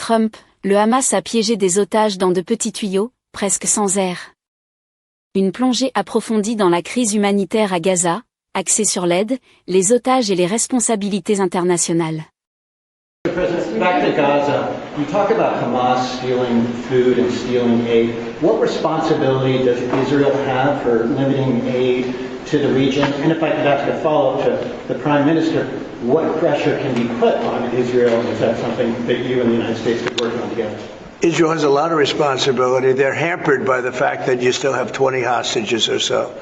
Trump, le Hamas a piégé des otages dans de petits tuyaux, presque sans air. Une plongée approfondie dans la crise humanitaire à Gaza, axée sur l'aide, les otages et les responsabilités internationales. Back to Gaza, you talk about Hamas stealing food and stealing aid. What responsibility does Israel have for limiting aid to the region? And if I could ask a follow-up to the Prime Minister, what pressure can be put on Israel? Is that something that you and the United States could work on together? Israel has a lot of responsibility. They're hampered by the fact that you still have 20 hostages or so.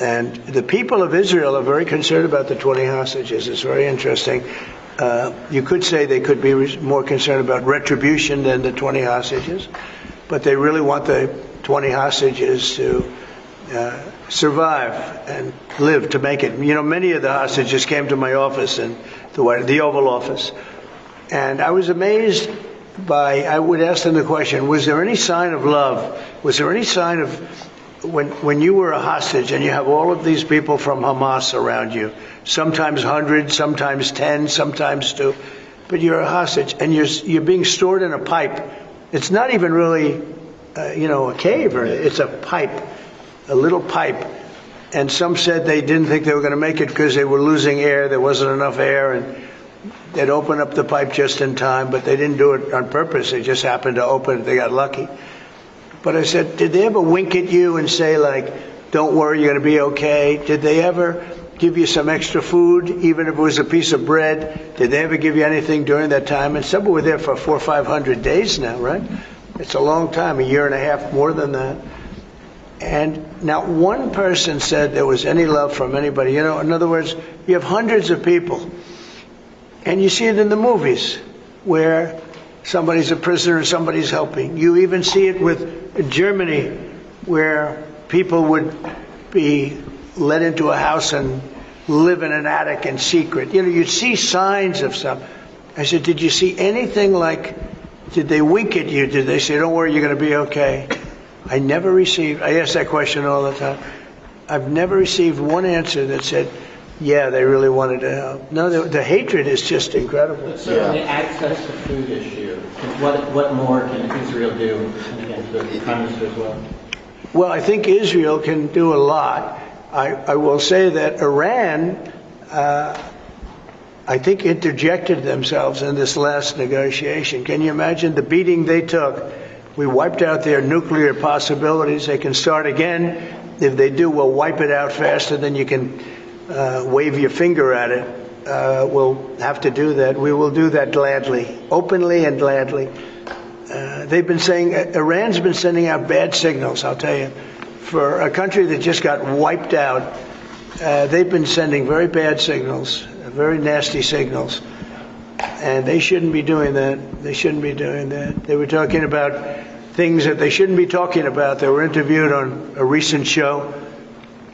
And the people of Israel are very concerned about the 20 hostages. It's very interesting. You could say they could be more concerned about retribution than the 20 hostages, but they really want the 20 hostages to survive and live to make it. You know, many of the hostages came to my office in the Oval Office, and I was amazed by, I would ask them the question, was there any sign of love? Was there any sign of, when you were a hostage and you have all of these people from Hamas around you, sometimes 100, sometimes 10, sometimes 2, but you're a hostage and you're being stored in a pipe. It's not even really, a cave, or it's a pipe, a little pipe. And some said they didn't think they were going to make it because they were losing air. There wasn't enough air, and they'd open up the pipe just in time, but they didn't do it on purpose. They just happened to open it. They got lucky. But I said, did they ever wink at you and say, like, don't worry, you're going to be okay? Did they ever give you some extra food, even if it was a piece of bread? Did they ever give you anything during that time? And some were there for 400 or 500 days now, right? It's a long time, a year and a half, more than that. And not one person said there was any love from anybody. You know, in other words, you have hundreds of people, and you see it in the movies where somebody's a prisoner and somebody's helping. You even see it with Germany, where people would be let into a house and live in an attic in secret. You know, you'd see signs of stuff. I said, did you see anything like, did they wink at you? Did they say, don't worry, you're going to be okay? I ask that question all the time. I've never received one answer that said, yeah, they really wanted to help. No, the hatred is just incredible. But certainly access to food issue. What more can Israel do? And again, the Prime Minister as well. Well, I think Israel can do a lot. I will say that Iran, I think, interjected themselves in this last negotiation. Can you imagine the beating they took? We wiped out their nuclear possibilities. They can start again. If they do, we'll wipe it out faster than you can wave your finger at it. We'll have to do that. We will do that gladly, openly and gladly. They've been saying, Iran's been sending out bad signals, I'll tell you. For a country that just got wiped out, they've been sending very bad signals, very nasty signals. And they shouldn't be doing that. They shouldn't be doing that. They were talking about things that they shouldn't be talking about. They were interviewed on a recent show,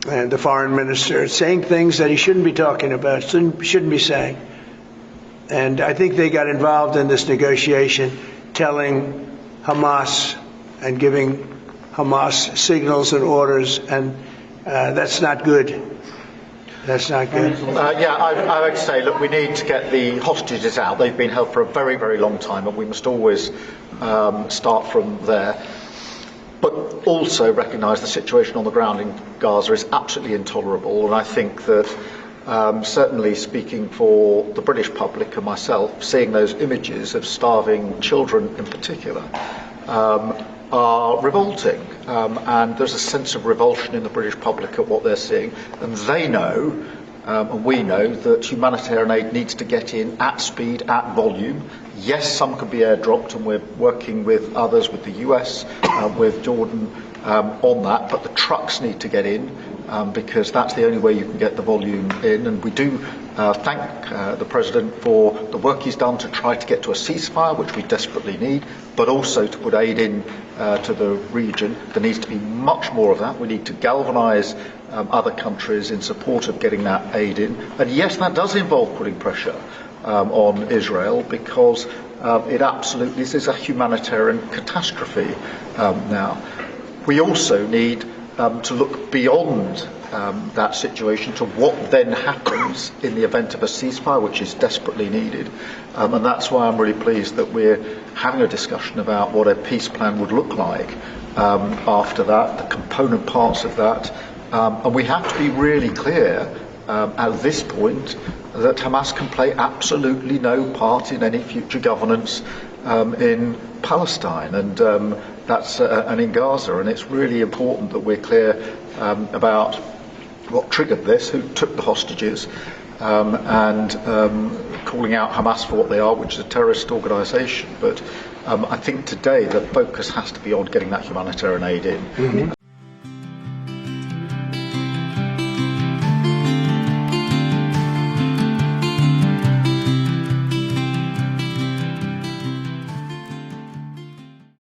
and the foreign minister saying things that he shouldn't be talking about, shouldn't be saying. And I think they got involved in this negotiation, telling Hamas and giving Hamas signals and orders, and that's not good. That's not good. I would say, look, we need to get the hostages out. They've been held for a very, very long time, and we must always start from there. But also recognise the situation on the ground in Gaza is absolutely intolerable, and I think that certainly speaking for the British public and myself, seeing those images of starving children in particular are revolting, and there's a sense of revulsion in the British public at what they're seeing, and they know, and we know, that humanitarian aid needs to get in at speed, at volume. Yes, some can be airdropped, and we're working with others, with the US, with Jordan, on that, but the trucks need to get in, because that's the only way you can get the volume in. And we do thank the President for the work he's done to try to get to a ceasefire, which we desperately need, but also to put aid in to the region. There needs to be much more of that. We need to galvanise other countries in support of getting that aid in. And yes, that does involve putting pressure on Israel, because it absolutely is a humanitarian catastrophe now. We also need to look beyond that situation to what then happens in the event of a ceasefire, which is desperately needed. And that's why I'm really pleased that we're having a discussion about what a peace plan would look like after that, the component parts of that. And we have to be really clear at this point that Hamas can play absolutely no part in any future governance in Palestine and and in Gaza. And it's really important that we're clear about what triggered this, who took the hostages, and calling out Hamas for what they are, which is a terrorist organisation. But I think today the focus has to be on getting that humanitarian aid in.